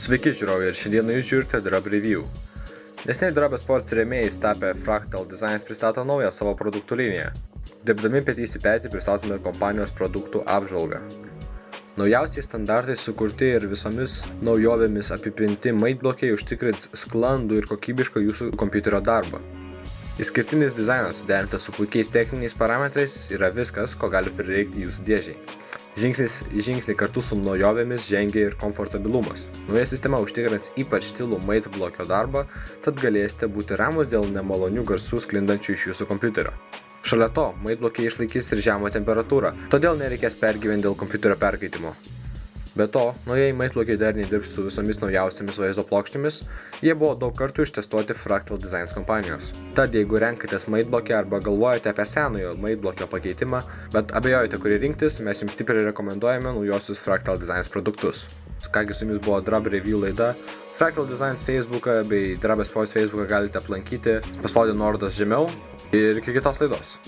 Sveiki žiūrovai ir šiandieną jūs žiūrite Drab Review. Neseniai Drab Sports rėmėjais tapę Fractal Designs pristato naują savo produktų liniją. Dirbdami petys į petį pristatome kompanijos produktų apžvalgą. Naujausiai standartai sukurti ir visomis naujovėmis apipinti maitblokiai užtikrins sklandų ir kokybišką jūsų kompiuterio darbą. Išskirtinis dizainas suderintas su puikiais techniniais parametrais yra viskas, ko gali prireikti jūsų dėžei. Žingsnis į žingsnį kartu su naujovėmis žengia ir komfortabilumas. Nauja sistema užtikrins ypač stilų maitblokio darbą, tad galėsite būti ramus dėl nemalonių garsų sklindančių iš jūsų kompiuterio. Šalia to, maitblokiai išlaikys ir žemą temperatūrą, todėl nereikės pergyventi dėl kompiuterio perkaitimo. Be to, naujieji maitblokiai darniai dirbs su visomis naujausiamis vaizdo plokštėmis, jie buvo daug kartų ištestuoti Fractal Designs kompanijos. Tad jeigu renkatės maitblokį arba galvojate apie senojo maitblokio pakeitimą, bet abejojate, kurį rinktis, mes jums stipriai rekomenduojame naujosius Fractal Designs produktus. Kągi su jumis buvo Drab Review laida. Fractal Designs Facebooką bei Drab Sports Facebooką galite aplankyti, paspaudę nuorodas žemiau ir iki kitos laidos.